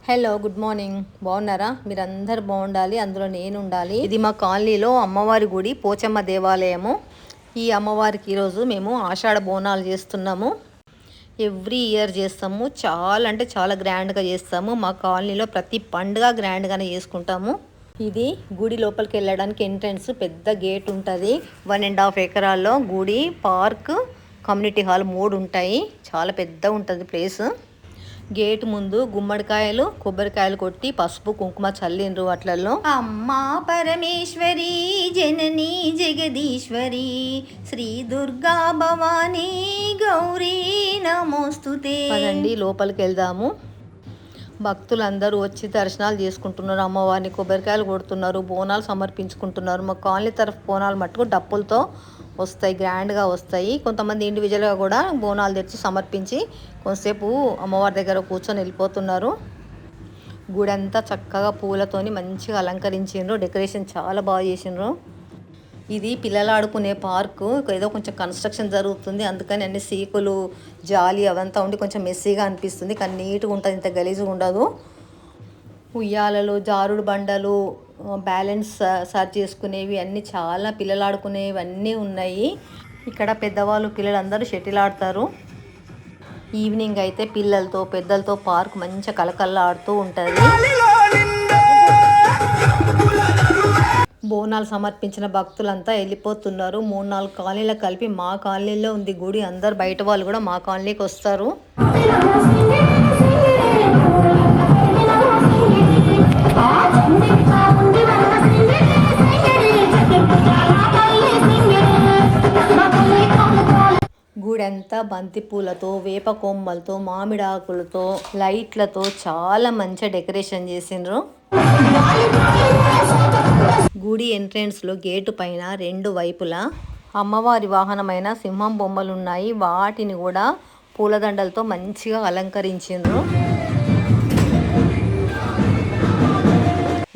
Hello, good morning. బాగున్నారా? మీరందరు బాగుండాలి, అందులో నేను ఉండాలి. ఇది మా కాలనీలో అమ్మవారి గుడి, పోచమ్మ దేవాలయము. ఈ అమ్మవారికి ఈరోజు మేము ఆషాఢ బోనాలు చేస్తున్నాము. ఎవ్రీ ఇయర్ చేస్తాము. చాలా అంటే చాలా గ్రాండ్గా చేస్తాము. మా కాలనీలో ప్రతి పండుగ గ్రాండ్గానే చేసుకుంటాము. ఇది గుడి లోపలికి వెళ్ళడానికి ఎంట్రన్స్, పెద్ద గేట్ ఉంటుంది. 1.5 ఎకరాల్లో గుడి, పార్క్, కమ్యూనిటీ హాల్ 3 ఉంటాయి. చాలా పెద్ద ఉంటుంది ప్లేస్. గేట్ ముందు గుమ్మడికాయలు, కొబ్బరికాయలు కొట్టి పసుపు కుంకుమ చల్లిండ్రు. అట్లలో అమ్మా పరమేశ్వరి, జనని జగదీశ్వరి, శ్రీ దుర్గా భవానీ గౌరీ నమోస్తుతే. పదండి లోపలికి వెళ్దాము. భక్తులందరూ వచ్చి దర్శనాలు చేసుకుంటున్నారు. అమ్మవారిని కొబ్బరికాయలు కొడుతున్నారు, బోనాలు సమర్పించుకుంటున్నారు. మా కాలనీ తరఫు బోనాలు మట్టుకు డప్పులతో వస్తాయి, గ్రాండ్గా వస్తాయి. కొంతమంది ఇండివిజువల్గా కూడా బోనాలు తెచ్చి సమర్పించి కొంతసేపు అమ్మవారి దగ్గర కూర్చొని వెళ్ళిపోతున్నారు. గుడి అంతా చక్కగా పూలతోని మంచిగా అలంకరించిండ్రు. డెకరేషన్ చాలా బాగా చేసిండ్రు. ఇది పిల్లలు ఆడుకునే పార్కు. ఏదో కొంచెం కన్స్ట్రక్షన్ జరుగుతుంది, అందుకని అన్ని సీకులు, జాలి అవంతా ఉండి కొంచెం మెస్సీగా అనిపిస్తుంది. కానీ నీట్గా ఉంటుంది, ఇంత గలీజ్గా ఉండదు. ఉయ్యాలలు, జారుడు బండలు, బ్యాలెన్స్ సర్చ్ చేసుకునేవి అన్నీ, చాలా పిల్లలు ఆడుకునేవి అన్నీ ఉన్నాయి. ఇక్కడ పెద్దవాళ్ళు పిల్లలందరూ షటిల్ ఆడతారు. ఈవినింగ్ అయితే పిల్లలతో పెద్దలతో పార్క్ మంచిగా కలకల్లా ఆడుతూ ఉంటుంది. బోనాలు సమర్పించిన భక్తులంతా వెళ్ళిపోతున్నారు. 3-4 కాలనీలకు కలిపి మా కాలనీలో ఉంది గుడి. అందరు బయట వాళ్ళు కూడా మా కాలనీకి వస్తారు. గుడి అంతా బంతి పూలతో, వేప కొమ్మలతో, మామిడాకులతో, లైట్లతో చాలా మంచిగా డెకరేషన్ చేసిండ్రు. గుడి ఎంట్రన్స్లో గేటు పైన 2 వైపులా అమ్మవారి వాహనమైన సింహం బొమ్మలు ఉన్నాయి. వాటిని కూడా పూలదండలతో మంచిగా అలంకరించిండ్రు.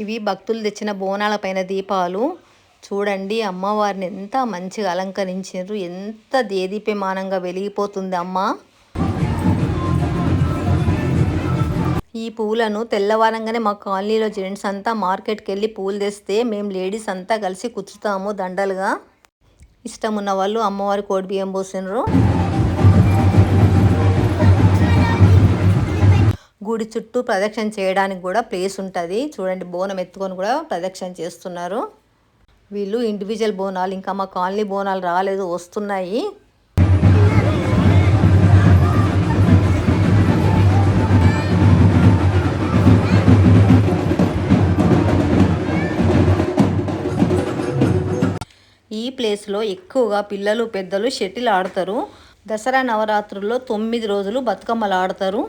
ఇవి భక్తులు తెచ్చిన బోనాల పైన దీపాలు. చూడండి అమ్మవారిని ఎంత మంచిగా అలంకరించారు, ఎంత దేదీప్యమానంగా వెలిగిపోతుంది అమ్మ. ఈ పూలను తెల్లవారంగానే మా కాలనీలో జెంట్స్ అంతా మార్కెట్కి వెళ్ళి పూలు తెస్తే మేము లేడీస్ అంతా కలిసి కుచ్చుతాము దండలుగా. ఇష్టం ఉన్న వాళ్ళు అమ్మవారి కోడి బియ్యం పోసినారు. గుడి చుట్టూ ప్రదక్షిణ చేయడానికి కూడా ప్లేస్ ఉంటుంది. చూడండి బోనం ఎత్తుకొని కూడా ప్రదక్షిణ చేస్తున్నారు. వీళ్ళు ఇండివిజువల్ బోనాలు, ఇంకా మా కాలనీ బోనాలు రాలేదు, వస్తున్నాయి. ఈ ప్లేస్లో ఎక్కువగా పిల్లలు పెద్దలు షటిల్ ఆడతారు. దసరా నవరాత్రుల్లో 9 రోజులు బతుకమ్మలు ఆడతారు.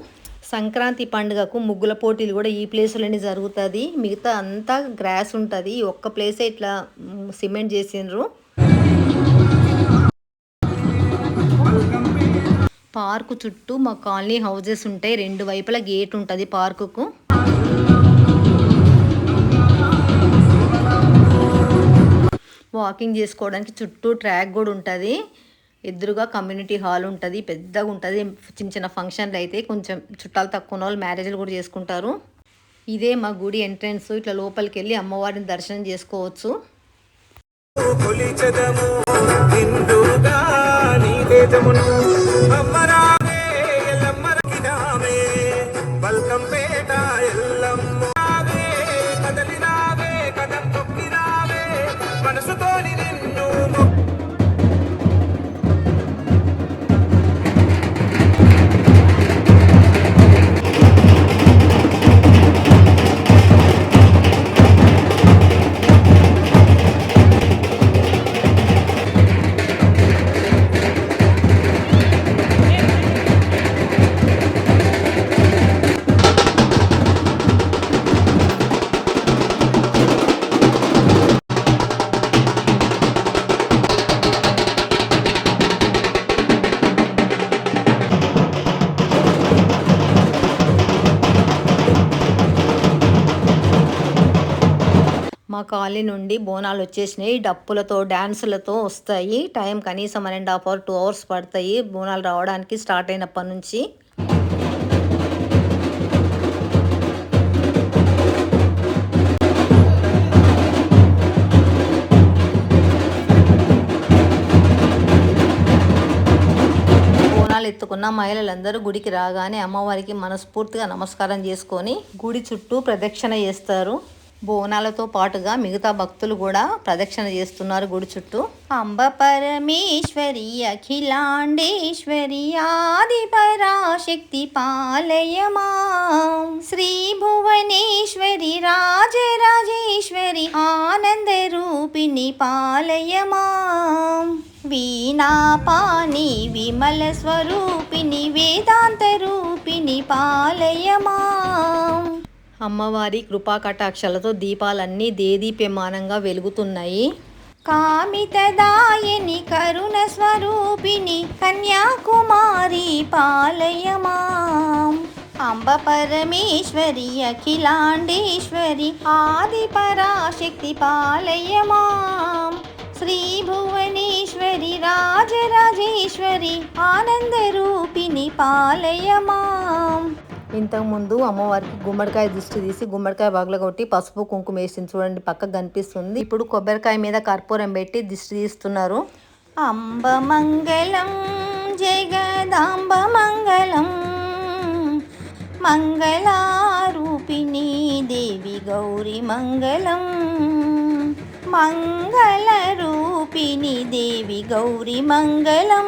సంక్రాంతి పండుగకు ముగ్గుల పోటీలు కూడా ఈ ప్లేస్లోనే జరుగుతుంది. మిగతా అంతా గ్రాస్ ఉంటుంది. ఒక్క ప్లేసే ఇట్లా సిమెంట్ చేసిండ్రు. పార్కు చుట్టూ మా కాలనీ హౌజెస్ ఉంటాయి. 2 వైపులా గేట్ ఉంటుంది పార్కుకు. వాకింగ్ చేసుకోవడానికి చుట్టూ ట్రాక్ కూడా ఉంటుంది. ఎదురుగా కమ్యూనిటీ హాల్ ఉంటుంది, పెద్దగా ఉంటుంది. చిన్న చిన్న ఫంక్షన్లు అయితే కొంచెం చుట్టాలు తక్కువ ఉన్న వాళ్ళు మ్యారేజ్లు కూడా చేసుకుంటారు. ఇదే మా గుడి ఎంట్రన్స్. ఇట్లా లోపలికి వెళ్ళి అమ్మవారిని దర్శనం చేసుకోవచ్చు. మా కాలనీ నుండి బోనాలు వచ్చేసినాయి. డప్పులతో, డ్యాన్సులతో వస్తాయి. టైం కనీసం 1.5 అవర్ 2 అవర్స్ పడతాయి బోనాలు రావడానికి స్టార్ట్ అయినప్పటి నుంచి. ఉన్న మహిళలందరూ గుడికి రాగానే అమ్మవారికి మనస్ఫూర్తిగా నమస్కారం చేసుకొని గుడి చుట్టూ ప్రదక్షిణ చేస్తారు. బోనాలతో పాటుగా మిగతా భక్తులు కూడా ప్రదక్షిణ చేస్తున్నారు గుడి చుట్టూ. అంబ పరమేశ్వరి అఖిలాండేశ్వరి ఆది పరాశక్తి పాలయమా, శ్రీ భువనేశ్వరి రాజరాజేశ్వరి ఆనంద రూపిణి పాలయమా, వీణాపాణి విమల స్వరూపిణి వేదాంత రూపిణి పాలయమా. అమ్మవారి కృపా కటాక్షలతో దీపాలన్నీ దేదీప్యమానంగా వెలుగుతున్నాయి. కామితదాయని కరుణ స్వరూపిణి కన్యాకుమారి పాలయమా, అంబ పరమేశ్వరి అఖిలాండేశ్వరి ఆది పరాశక్తి పాలయమా, శ్రీ భువనేశ్వరి రాజరాజేశ్వరి ఆనంద రూపిణి పాలయమా. ఇంతకుముందు అమ్మవారికి గుమ్మడికాయ దిష్టి తీసి గుమ్మడికాయ బాగులో కొట్టి పసుపు కుంకుమ వేసింది చూడండి, పక్కకు కనిపిస్తుంది. ఇప్పుడు కొబ్బరికాయ మీద కర్పూరం పెట్టి దిష్టి తీస్తున్నారు. అంబ మంగళం జగదాంబ మంగళం, మంగళారూపిణి దేవి గౌరి మంగళం, మంగళ రూపిణి దేవి గౌరి మంగళం.